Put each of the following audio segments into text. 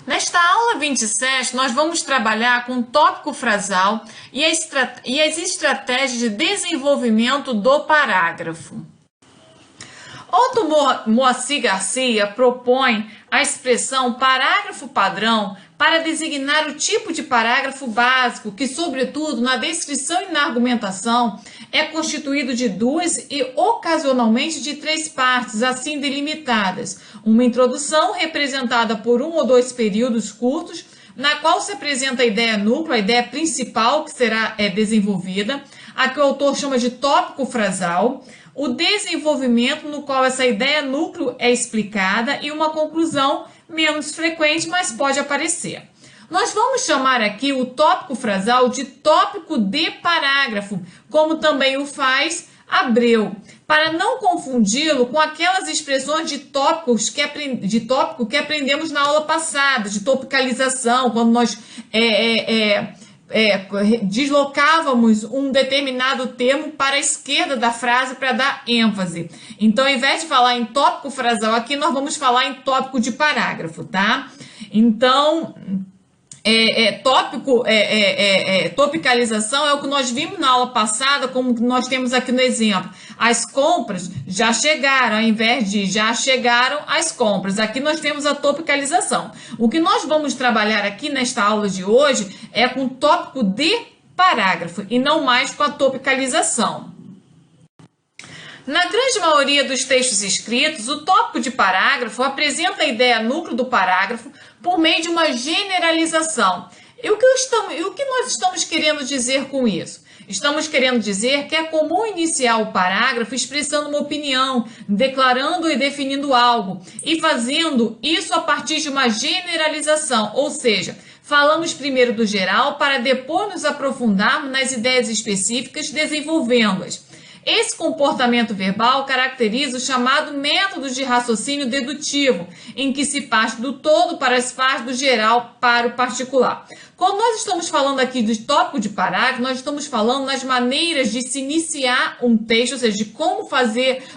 Nesta aula 27, nós vamos trabalhar com o tópico frasal e as estratégias de desenvolvimento do parágrafo. Otto Moacir Garcia propõe a expressão parágrafo padrão para designar o tipo de parágrafo básico que, sobretudo, na descrição e na argumentação, é constituído de duas e, ocasionalmente, de três partes, assim delimitadas. Uma introdução, representada por um ou dois períodos curtos, na qual se apresenta a ideia núcleo, a ideia principal que será desenvolvida, a que o autor chama de tópico frasal, o desenvolvimento no qual essa ideia núcleo é explicada e uma conclusão menos frequente, mas pode aparecer. Nós vamos chamar aqui o tópico frasal de tópico de parágrafo, como também o faz Abreu, para não confundi-lo com aquelas expressões de tópico que aprendemos na aula passada, de topicalização, quando nós deslocávamos um determinado termo para a esquerda da frase para dar ênfase. Então, ao invés de falar em tópico frasal aqui, nós vamos falar em tópico de parágrafo, tá? Então, topicalização é o que nós vimos na aula passada, como nós temos aqui no exemplo. As compras já chegaram, ao invés de já chegaram as compras. Aqui nós temos a topicalização. O que nós vamos trabalhar aqui nesta aula de hoje é com o tópico de parágrafo e não mais com a topicalização. Na grande maioria dos textos escritos, o tópico de parágrafo apresenta a ideia núcleo do parágrafo por meio de uma generalização. E o que nós estamos querendo dizer com isso? Estamos querendo dizer que é comum iniciar o parágrafo expressando uma opinião, declarando e definindo algo, e fazendo isso a partir de uma generalização, ou seja, falamos primeiro do geral para depois nos aprofundarmos nas ideias específicas, desenvolvendo-as. Esse comportamento verbal caracteriza o chamado método de raciocínio dedutivo, em que se parte do todo para as partes do geral para o particular. Quando nós estamos falando aqui do tópico de parágrafo, nós estamos falando nas maneiras de se iniciar um texto, ou seja, de como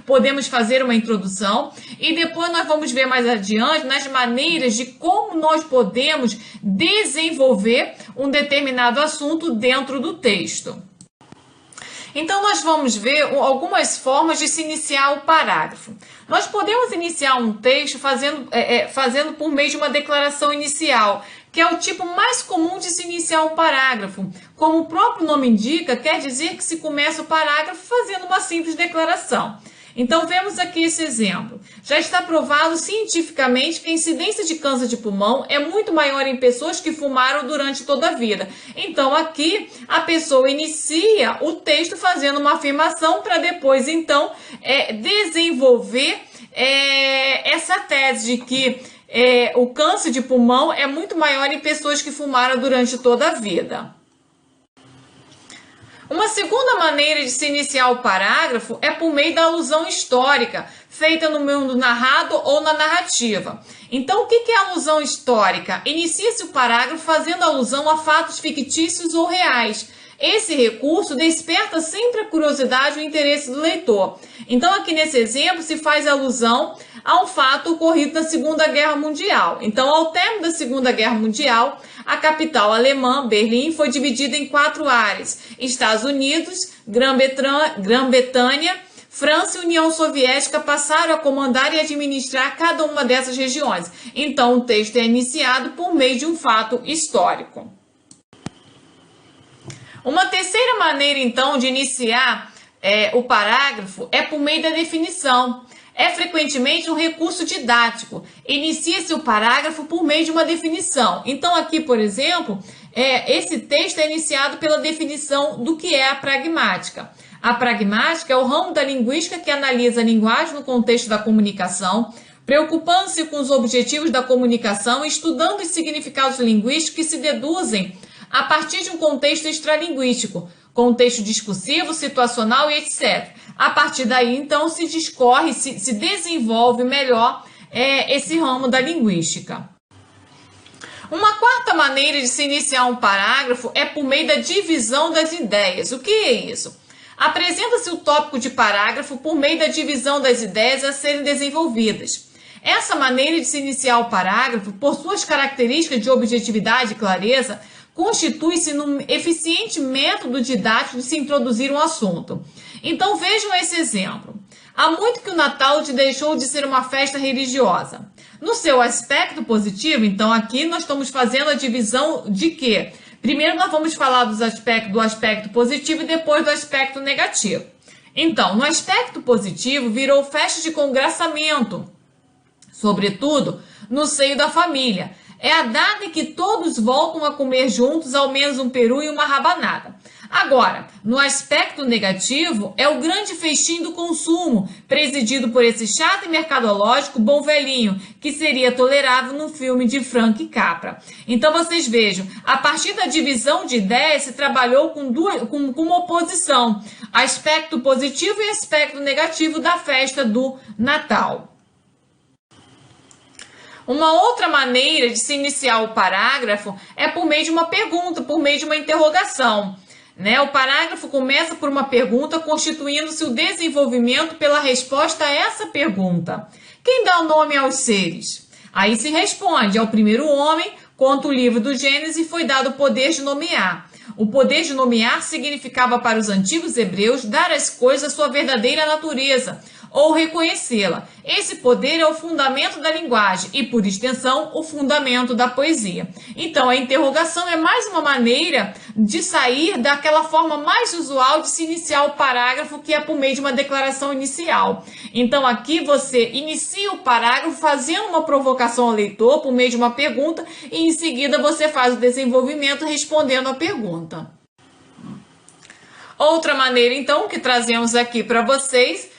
podemos fazer uma introdução, e depois nós vamos ver mais adiante nas maneiras de como nós podemos desenvolver um determinado assunto dentro do texto. Então, nós vamos ver algumas formas de se iniciar o parágrafo. Nós podemos iniciar um texto fazendo por meio de uma declaração inicial, que é o tipo mais comum de se iniciar um parágrafo. Como o próprio nome indica, quer dizer que se começa o parágrafo fazendo uma simples declaração. Então, vemos aqui esse exemplo. Já está provado cientificamente que a incidência de câncer de pulmão é muito maior em pessoas que fumaram durante toda a vida. Então, aqui, a pessoa inicia o texto fazendo uma afirmação para depois, então, desenvolver essa tese de que o câncer de pulmão é muito maior em pessoas que fumaram durante toda a vida. Uma segunda maneira de se iniciar o parágrafo é por meio da alusão histórica, feita no mundo narrado ou na narrativa. Então, o que é alusão histórica? Inicia-se o parágrafo fazendo alusão a fatos fictícios ou reais. Esse recurso desperta sempre a curiosidade e o interesse do leitor. Então, aqui nesse exemplo, se faz alusão a um fato ocorrido na Segunda Guerra Mundial. Então, ao término da Segunda Guerra Mundial, a capital alemã, Berlim, foi dividida em 4 áreas: Estados Unidos, Grã-Bretanha, França e União Soviética passaram a comandar e administrar cada uma dessas regiões. Então, o texto é iniciado por meio de um fato histórico. Uma terceira maneira, então, de iniciar o parágrafo é por meio da definição. É frequentemente um recurso didático. Inicia-se o parágrafo por meio de uma definição. Então, aqui, por exemplo, esse texto é iniciado pela definição do que é a pragmática. A pragmática é o ramo da linguística que analisa a linguagem no contexto da comunicação, preocupando-se com os objetivos da comunicação e estudando os significados linguísticos que se deduzem a partir de um contexto extralinguístico, contexto discursivo, situacional e etc. A partir daí, então, se discorre, se desenvolve melhor esse ramo da linguística. Uma quarta maneira de se iniciar um parágrafo é por meio da divisão das ideias. O que é isso? Apresenta-se o tópico de parágrafo por meio da divisão das ideias a serem desenvolvidas. Essa maneira de se iniciar o parágrafo, por suas características de objetividade e clareza, constitui-se num eficiente método didático de se introduzir um assunto. Então vejam esse exemplo. Há muito que o Natal deixou de ser uma festa religiosa. No seu aspecto positivo, então aqui nós estamos fazendo a divisão de quê? Primeiro nós vamos falar do aspecto positivo e depois do aspecto negativo. Então, no aspecto positivo, virou festa de congraçamento, sobretudo no seio da família. É a data em que todos voltam a comer juntos ao menos um peru e uma rabanada. Agora, no aspecto negativo, é o grande festim do consumo, presidido por esse chato e mercadológico bom velhinho, que seria tolerável num filme de Frank Capra. Então vocês vejam, a partir da divisão de ideias se trabalhou com uma oposição, aspecto positivo e aspecto negativo da festa do Natal. Uma outra maneira de se iniciar o parágrafo é por meio de uma pergunta, por meio de uma interrogação. O parágrafo começa por uma pergunta, constituindo-se o desenvolvimento pela resposta a essa pergunta. Quem dá o nome aos seres? Aí se responde, ao primeiro homem, conta o livro do Gênesis, foi dado o poder de nomear. O poder de nomear significava para os antigos hebreus dar às coisas a sua verdadeira natureza, ou reconhecê-la. Esse poder é o fundamento da linguagem e, por extensão, o fundamento da poesia. Então, a interrogação é mais uma maneira de sair daquela forma mais usual de se iniciar o parágrafo, que é por meio de uma declaração inicial. Então, aqui você inicia o parágrafo fazendo uma provocação ao leitor por meio de uma pergunta e, em seguida, você faz o desenvolvimento respondendo a pergunta. Outra maneira, então, que trazemos aqui para vocês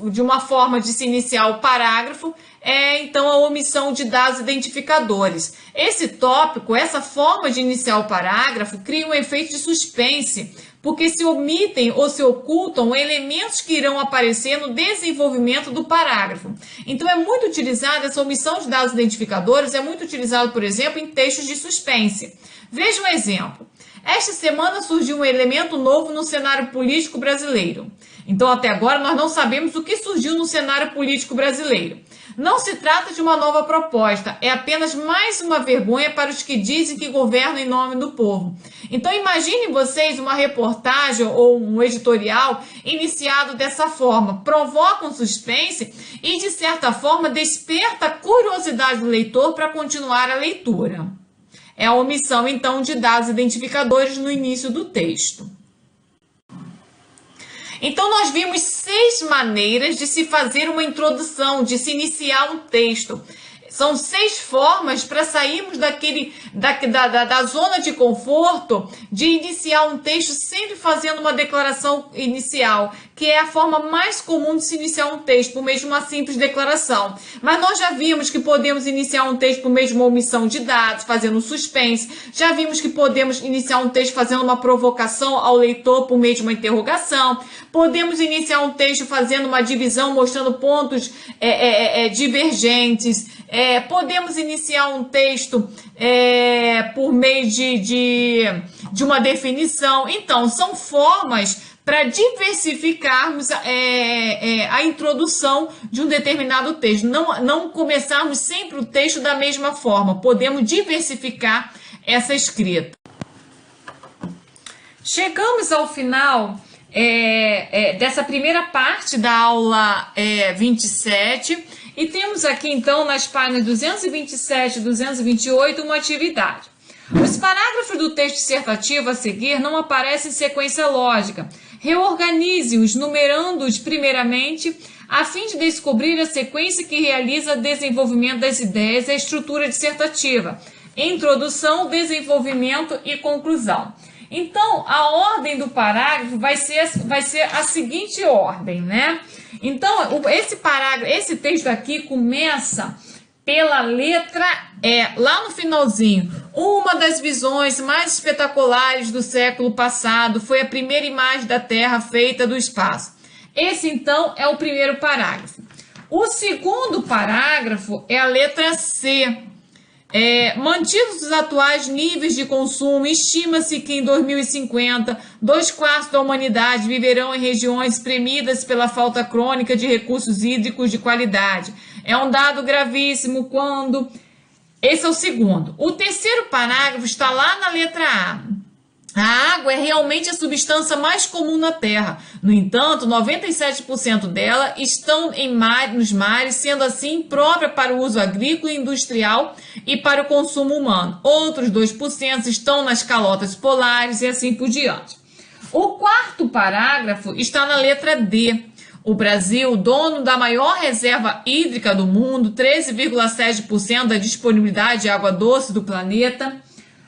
de uma forma de se iniciar o parágrafo então a omissão de dados identificadores. Esse tópico, essa forma de iniciar o parágrafo cria um efeito de suspense, porque se omitem ou se ocultam elementos que irão aparecer no desenvolvimento do parágrafo. Então é muito utilizada essa omissão de dados identificadores, é muito utilizado, por exemplo, em textos de suspense. Veja um exemplo. Esta semana surgiu um elemento novo no cenário político brasileiro. Então, até agora, nós não sabemos o que surgiu no cenário político brasileiro. Não se trata de uma nova proposta, é apenas mais uma vergonha para os que dizem que governam em nome do povo. Então, imaginem vocês uma reportagem ou um editorial iniciado dessa forma. Provoca um suspense e, de certa forma, desperta a curiosidade do leitor para continuar a leitura. É a omissão, então, de dados identificadores no início do texto. Então, nós vimos 6 maneiras de se fazer uma introdução, de se iniciar um texto. São 6 formas para sairmos da zona de conforto de iniciar um texto sempre fazendo uma declaração inicial, que é a forma mais comum de se iniciar um texto, por meio de uma simples declaração. Mas nós já vimos que podemos iniciar um texto por meio de uma omissão de dados, fazendo um suspense. Já vimos que podemos iniciar um texto fazendo uma provocação ao leitor por meio de uma interrogação. Podemos iniciar um texto fazendo uma divisão, mostrando pontos divergentes. Podemos iniciar um texto por meio de uma definição. Então, são formas para diversificarmos a introdução de um determinado texto. Não começarmos sempre o texto da mesma forma. Podemos diversificar essa escrita. Chegamos ao final dessa primeira parte da aula 27 e temos aqui então nas páginas 227 e 228 uma atividade. Os parágrafos do texto dissertativo a seguir não aparecem em sequência lógica. Reorganize-os numerando-os primeiramente a fim de descobrir a sequência que realiza o desenvolvimento das ideias e a estrutura dissertativa. Introdução, desenvolvimento e conclusão. Então, a ordem do parágrafo vai ser a seguinte ordem, né? Então, esse texto aqui começa pela letra E, lá no finalzinho. Uma das visões mais espetaculares do século passado foi a primeira imagem da Terra feita do espaço. Esse, então, é o primeiro parágrafo. O segundo parágrafo é a letra C. Mantidos os atuais níveis de consumo, estima-se que em 2050, 2/4 da humanidade viverão em regiões espremidas pela falta crônica de recursos hídricos de qualidade. É um dado gravíssimo quando... Esse é o segundo. O terceiro parágrafo está lá na letra A. A água é realmente a substância mais comum na Terra. No entanto, 97% dela estão nos mares, sendo assim própria para o uso agrícola e industrial e para o consumo humano. Outros 2% estão nas calotas polares e assim por diante. O quarto parágrafo está na letra D. O Brasil, dono da maior reserva hídrica do mundo, 13,7% da disponibilidade de água doce do planeta.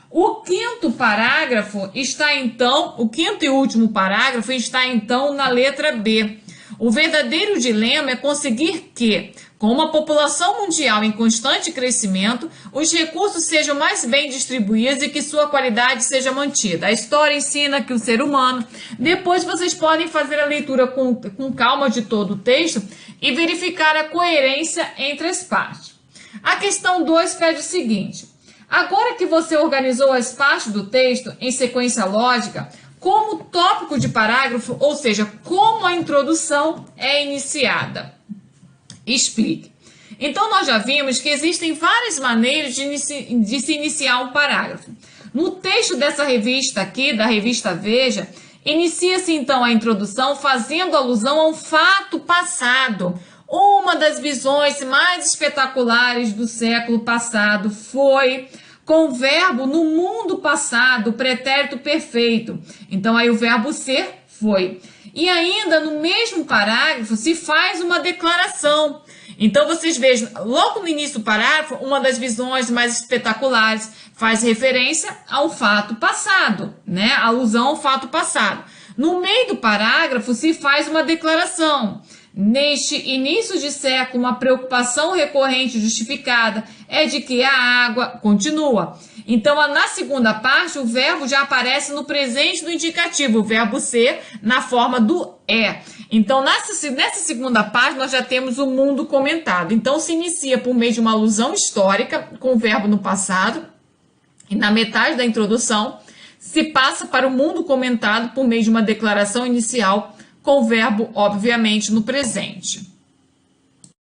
O quinto parágrafo está então, o quinto e último parágrafo está então na letra B. O verdadeiro dilema é conseguir que, com uma população mundial em constante crescimento, os recursos sejam mais bem distribuídos e que sua qualidade seja mantida. A história ensina que o ser humano, depois vocês podem fazer a leitura com calma de todo o texto e verificar a coerência entre as partes. A questão 2 pede o seguinte: agora que você organizou as partes do texto em sequência lógica, como tópico de parágrafo, ou seja, como a introdução é iniciada? Explique. Então, nós já vimos que existem várias maneiras de se iniciar um parágrafo. No texto dessa revista aqui, da revista Veja, inicia-se então a introdução fazendo alusão a um fato passado. Uma das visões mais espetaculares do século passado foi com o verbo no mundo passado, pretérito perfeito. Então, aí o verbo ser foi. E ainda no mesmo parágrafo se faz uma declaração. Então, vocês vejam, logo no início do parágrafo, uma das visões mais espetaculares faz referência ao fato passado, né? Alusão ao fato passado. No meio do parágrafo se faz uma declaração. Neste início de século, uma preocupação recorrente e justificada é de que a água continua. Então, na segunda parte, o verbo já aparece no presente do indicativo, o verbo ser na forma do é. Então, nessa segunda parte, nós já temos o mundo comentado. Então, se inicia por meio de uma alusão histórica, com o verbo no passado, e na metade da introdução, se passa para o mundo comentado por meio de uma declaração inicial, com o verbo, obviamente, no presente.